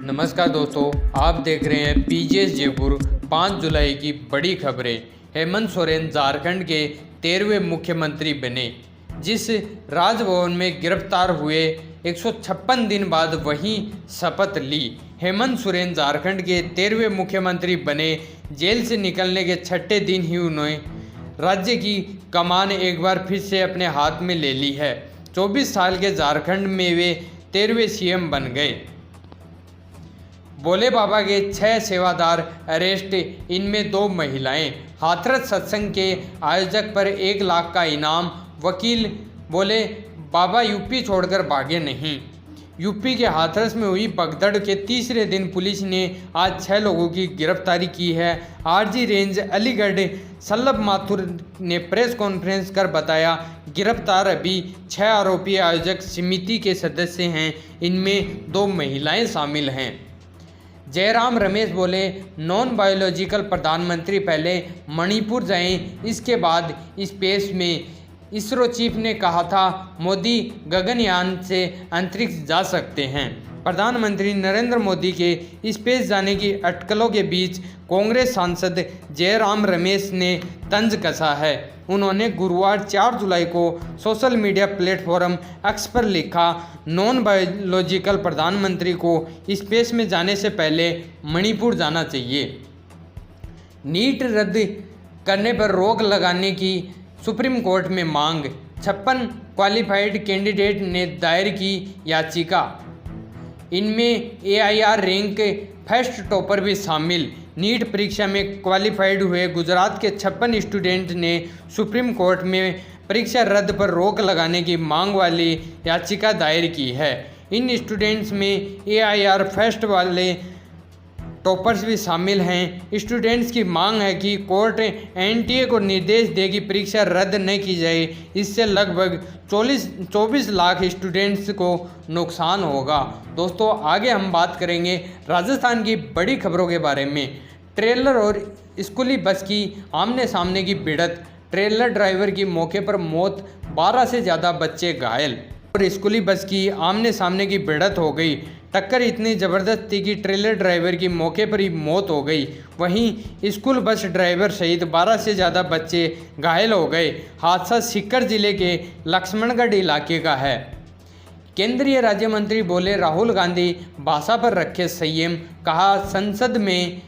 नमस्कार दोस्तों, आप देख रहे हैं पीजीएस जयपुर। 5 जुलाई की बड़ी खबरें। हेमंत सोरेन झारखंड के 13वें मुख्यमंत्री बने। जिस राजभवन में गिरफ्तार हुए 156 दिन बाद वहीं शपथ ली। हेमंत सोरेन झारखंड के 13वें मुख्यमंत्री बने। जेल से निकलने के 6ठे दिन ही उन्होंने राज्य की कमान एक बार फिर से अपने हाथ में ले ली है। 24 साल के झारखंड में वे 13वें सीएम बन गए। भोले बाबा के 6 सेवादार अरेस्ट, इनमें 2 महिलाएं। हाथरस सत्संग के आयोजक पर 1 लाख का इनाम। वकील बोले बाबा यूपी छोड़कर भागे नहीं। यूपी के हाथरस में हुई भगदड़ के तीसरे दिन पुलिस ने आज 6 लोगों की गिरफ्तारी की है। आरजी रेंज अलीगढ़ सल्लभ माथुर ने प्रेस कॉन्फ्रेंस कर बताया, गिरफ्तार अभी 6 आरोपी आयोजक समिति के सदस्य हैं। इनमें 2 महिलाएं शामिल हैं। जयराम रमेश बोले नॉन बायोलॉजिकल प्रधानमंत्री पहले मणिपुर जाएं, इसके बाद स्पेस में। इसरो चीफ ने कहा था मोदी गगनयान से अंतरिक्ष जा सकते हैं। प्रधानमंत्री नरेंद्र मोदी के स्पेस जाने की अटकलों के बीच कांग्रेस सांसद जयराम रमेश ने तंज कसा है। उन्होंने गुरुवार 4 जुलाई को सोशल मीडिया प्लेटफॉर्म एक्स पर लिखा, नॉन बायोलॉजिकल प्रधानमंत्री को स्पेस में जाने से पहले मणिपुर जाना चाहिए। नीट रद्द करने पर रोक लगाने की सुप्रीम कोर्ट में मांग। 56 क्वालिफाइड कैंडिडेट ने दायर की याचिका। इनमें एआईआर रैंक फर्स्ट टॉपर भी शामिल। नीट परीक्षा में क्वालिफाइड हुए गुजरात के 56 स्टूडेंट ने सुप्रीम कोर्ट में परीक्षा रद्द पर रोक लगाने की मांग वाली याचिका दायर की है। इन स्टूडेंट्स में एआईआर फर्स्ट वाले टॉपर्स भी शामिल हैं। स्टूडेंट्स की मांग है कि कोर्ट एनटीए को निर्देश दे कि परीक्षा रद्द न की जाए। इससे लगभग 24 लाख स्टूडेंट्स को नुकसान होगा। दोस्तों, आगे हम बात करेंगे राजस्थान की बड़ी खबरों के बारे में। ट्रेलर और स्कूली बस की आमने सामने की भिड़ंत। ट्रेलर ड्राइवर की मौके पर मौत, 12 से ज़्यादा बच्चे घायल। और स्कूली बस की आमने सामने की भिड़ंत हो गई। टक्कर इतनी ज़बरदस्त थी कि ट्रेलर ड्राइवर की मौके पर ही मौत हो गई। वहीं स्कूल बस ड्राइवर सहित 12 से ज़्यादा बच्चे घायल हो गए। हादसा सीकर जिले के लक्ष्मणगढ़ इलाके का है। केंद्रीय राज्य मंत्री बोले राहुल गांधी भाषा पर रखे संयम। कहा संसद में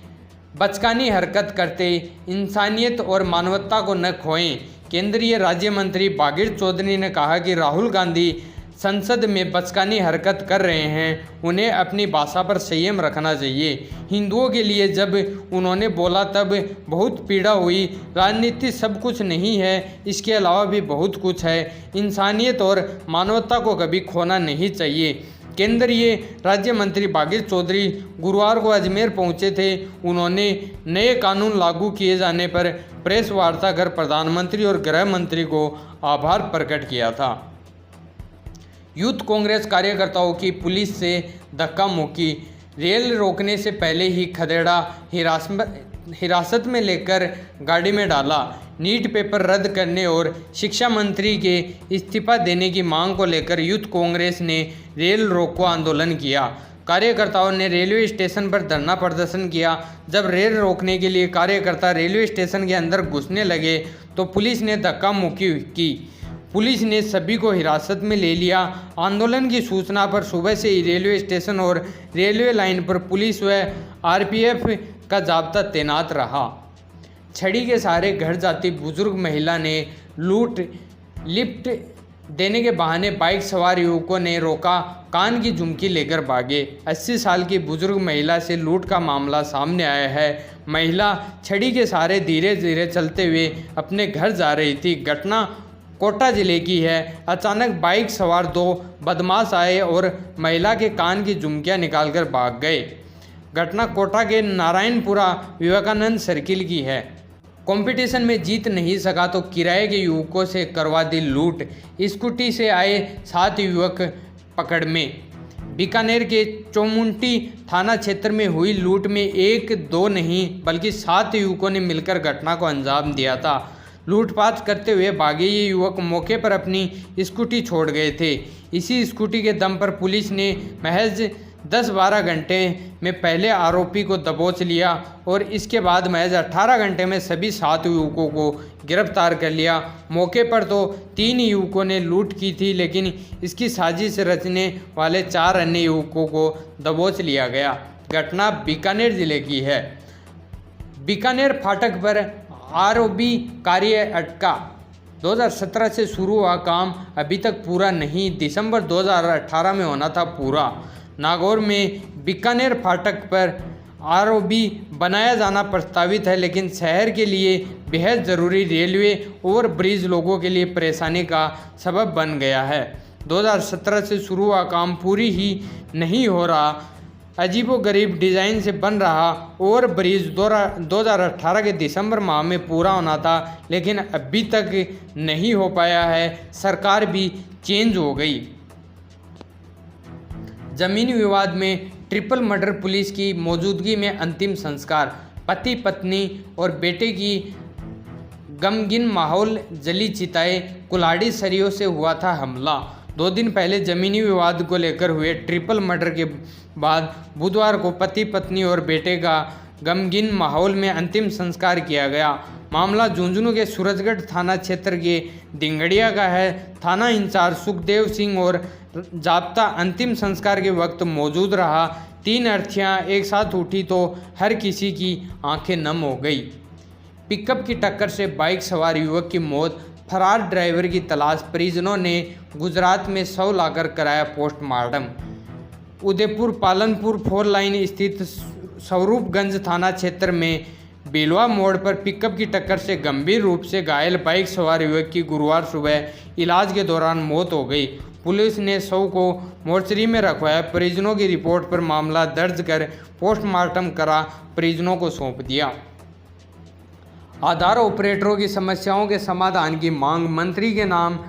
बचकानी हरकत करते इंसानियत और मानवता को न खोएं। केंद्रीय राज्य मंत्री बागीर चौधरी ने कहा कि राहुल गांधी संसद में बचकानी हरकत कर रहे हैं, उन्हें अपनी भाषा पर संयम रखना चाहिए। हिंदुओं के लिए जब उन्होंने बोला तब बहुत पीड़ा हुई। राजनीति सब कुछ नहीं है, इसके अलावा भी बहुत कुछ है। इंसानियत और मानवता को कभी खोना नहीं चाहिए। केंद्रीय राज्य मंत्री बागीर चौधरी गुरुवार को अजमेर पहुंचे थे। उन्होंने नए कानून लागू किए जाने पर प्रेस वार्ता कर प्रधानमंत्री और गृह मंत्री को आभार प्रकट किया था। यूथ कांग्रेस कार्यकर्ताओं की पुलिस से धक्का मुक्की। रेल रोकने से पहले ही खदेड़ा, हिरासत में लेकर गाड़ी में डाला। नीट पेपर रद्द करने और शिक्षा मंत्री के इस्तीफा देने की मांग को लेकर यूथ कांग्रेस ने रेल रोको आंदोलन किया। कार्यकर्ताओं ने रेलवे स्टेशन पर धरना प्रदर्शन किया। जब रेल रोकने के लिए कार्यकर्ता रेलवे स्टेशन के अंदर घुसने लगे तो पुलिस ने धक्का मुक्की की। पुलिस ने सभी को हिरासत में ले लिया। आंदोलन की सूचना पर सुबह से ही रेलवे स्टेशन और रेलवे लाइन पर पुलिस व आरपीएफ का जाब्ता तैनात रहा। छड़ी के सहारे घर जाती बुजुर्ग महिला ने लिफ्ट देने के बहाने बाइक सवार युवकों ने रोका, कान की झुमकी लेकर भागे। 80 साल की बुजुर्ग महिला से लूट का मामला सामने आया है। महिला छड़ी के सहारे धीरे धीरे चलते हुए अपने घर जा रही थी। घटना कोटा जिले की है। अचानक बाइक सवार 2 बदमाश आए और महिला के कान की झुमकियां निकालकर भाग गए। घटना कोटा के नारायणपुरा विवेकानंद सर्किल की है। कंपटीशन में जीत नहीं सका तो किराए के युवकों से करवा दी लूट। स्कूटी से आए 7 युवक पकड़ में। बीकानेर के चौमुंटी थाना क्षेत्र में हुई लूट में 1-2 नहीं बल्कि 7 युवकों ने मिलकर घटना को अंजाम दिया था। लूटपाट करते हुए भागे ये युवक मौके पर अपनी स्कूटी छोड़ गए थे। इसी स्कूटी के दम पर पुलिस ने महज 10-12 घंटे में पहले आरोपी को दबोच लिया और इसके बाद महज 18 घंटे में सभी 7 युवकों को गिरफ्तार कर लिया। मौके पर तो 3 युवकों ने लूट की थी, लेकिन इसकी साजिश रचने वाले 4 अन्य युवकों को दबोच लिया गया। घटना बीकानेर जिले की है। बीकानेर फाटक पर आरओबी कार्य अटका। 2017 से शुरू हुआ काम अभी तक पूरा नहीं, दिसंबर 2018 में होना था पूरा। नागौर में बीकानेर फाटक पर आरओबी बनाया जाना प्रस्तावित है, लेकिन शहर के लिए बेहद ज़रूरी रेलवे ओवरब्रिज लोगों के लिए परेशानी का सबब बन गया है। 2017 से शुरू हुआ काम पूरी ही नहीं हो रहा। अजीबोगरीब डिज़ाइन से बन रहा ओवरब्रिज 2018 के दिसंबर माह में पूरा होना था, लेकिन अभी तक नहीं हो पाया है। सरकार भी चेंज हो गई। जमीनी विवाद में ट्रिपल मर्डर, पुलिस की मौजूदगी में अंतिम संस्कार। पति पत्नी और बेटे की गमगीन माहौल, जली चिताएं, कुल्हाड़ी सरियों से हुआ था हमला। 2 दिन पहले जमीनी विवाद को लेकर हुए ट्रिपल मर्डर के बाद बुधवार को पति पत्नी और बेटे का गमगीन माहौल में अंतिम संस्कार किया गया। मामला झुंझुनू के सूरजगढ़ थाना क्षेत्र के दिंगड़िया का है। थाना इंचार्ज सुखदेव सिंह और जाब्ता अंतिम संस्कार के वक्त मौजूद रहा। 3 अर्थियां एक साथ उठी तो हर किसी की आंखें नम हो गई। पिकअप की टक्कर से बाइक सवार युवक की मौत, फरार ड्राइवर की तलाश। परिजनों ने गुजरात में शव लाकर कराया पोस्टमार्टम। उदयपुर पालनपुर 4 लाइन स्थित स्वरूपगंज थाना क्षेत्र में बेलवा मोड़ पर पिकअप की टक्कर से गंभीर रूप से घायल बाइक सवार युवक की गुरुवार सुबह इलाज के दौरान मौत हो गई। पुलिस ने शव को मोर्चरी में रखवाया। परिजनों की रिपोर्ट पर मामला दर्ज कर पोस्टमार्टम करा परिजनों को सौंप दिया। आधार ऑपरेटरों की समस्याओं के समाधान की मांग, मंत्री के नाम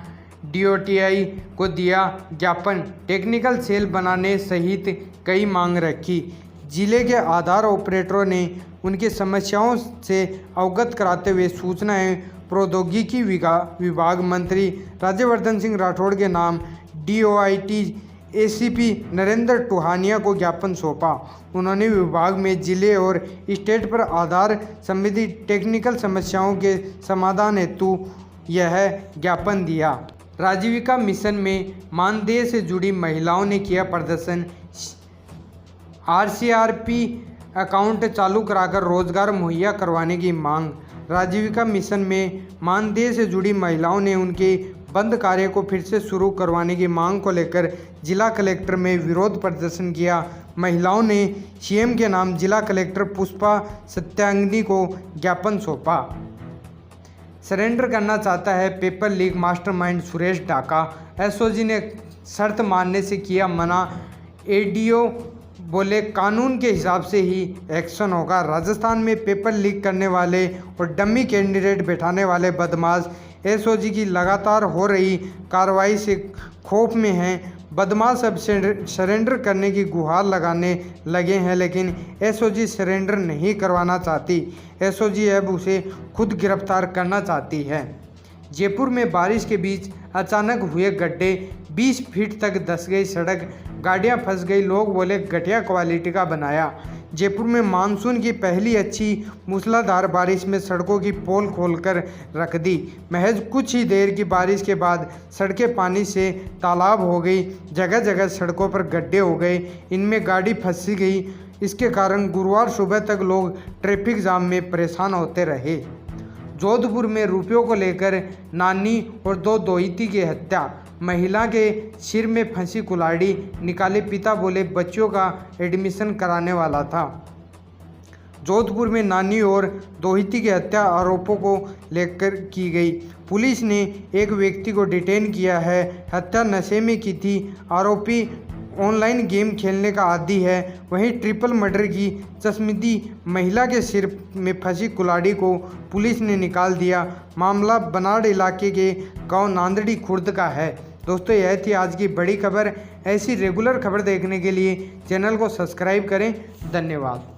DOTI को दिया ज्ञापन। टेक्निकल सेल बनाने सहित कई मांग रखी। जिले के आधार ऑपरेटरों ने उनकी समस्याओं से अवगत कराते हुए सूचना एवं प्रौद्योगिकी विभाग मंत्री राज्यवर्धन सिंह राठौड़ के नाम DOIT ACP नरेंद्र टुहानिया को ज्ञापन सौंपा। उन्होंने विभाग में जिले और स्टेट पर आधार संबंधी टेक्निकल समस्याओं के समाधान हेतु यह ज्ञापन दिया। राजीविका मिशन में मानदेय से जुड़ी महिलाओं ने किया प्रदर्शन। RCRP अकाउंट चालू कराकर रोजगार मुहैया करवाने की मांग। राजीविका मिशन में मानदेय से जुड़ी महिलाओं ने उनके बंद कार्य को फिर से शुरू करवाने की मांग को लेकर जिला कलेक्टर में विरोध प्रदर्शन किया। महिलाओं ने CM के नाम जिला कलेक्टर पुष्पा सत्यांगिनी को ज्ञापन सौंपा। सरेंडर करना चाहता है पेपर लीक मास्टरमाइंड सुरेश डाका। SOG ने शर्त मानने से किया मना। ADO बोले कानून के हिसाब से ही एक्शन होगा। राजस्थान में पेपर लीक करने वाले और डमी कैंडिडेट बैठाने वाले बदमाश SOG की लगातार हो रही कार्रवाई से खौफ में हैं। बदमाश अब सरेंडर करने की गुहार लगाने लगे हैं, लेकिन SOG सरेंडर नहीं करवाना चाहती। SOG अब उसे खुद गिरफ्तार करना चाहती है। जयपुर में बारिश के बीच अचानक हुए गड्ढे, 20 फीट तक धंस गई सड़क, गाड़ियां फंस गई। लोग बोले घटिया क्वालिटी का बनाया। जयपुर में मानसून की पहली अच्छी मूसलाधार बारिश में सड़कों की पोल खोलकर रख दी। महज कुछ ही देर की बारिश के बाद सड़कें पानी से तालाब हो गई। जगह जगह सड़कों पर गड्ढे हो गए, इनमें गाड़ी फंस गई। इसके कारण गुरुवार सुबह तक लोग ट्रैफिक जाम में परेशान होते रहे। जोधपुर में रुपयों को लेकर नानी और 2 दोहिती की हत्या। महिला के सिर में फंसी कुल्हाड़ी निकाले, पिता बोले बच्चों का एडमिशन कराने वाला था। जोधपुर में नानी और दोहिती की हत्या आरोपों को लेकर की गई। पुलिस ने एक व्यक्ति को डिटेन किया है। हत्या नशे में की थी। आरोपी ऑनलाइन गेम खेलने का आदी है। वहीं ट्रिपल मर्डर की चश्मदीद महिला के सिर में फंसी कुल्हाड़ी को पुलिस ने निकाल दिया। मामला बनाड़ इलाके के गांव नांदड़ी खुर्द का है। दोस्तों, यह थी आज की बड़ी खबर। ऐसी रेगुलर खबर देखने के लिए चैनल को सब्सक्राइब करें। धन्यवाद।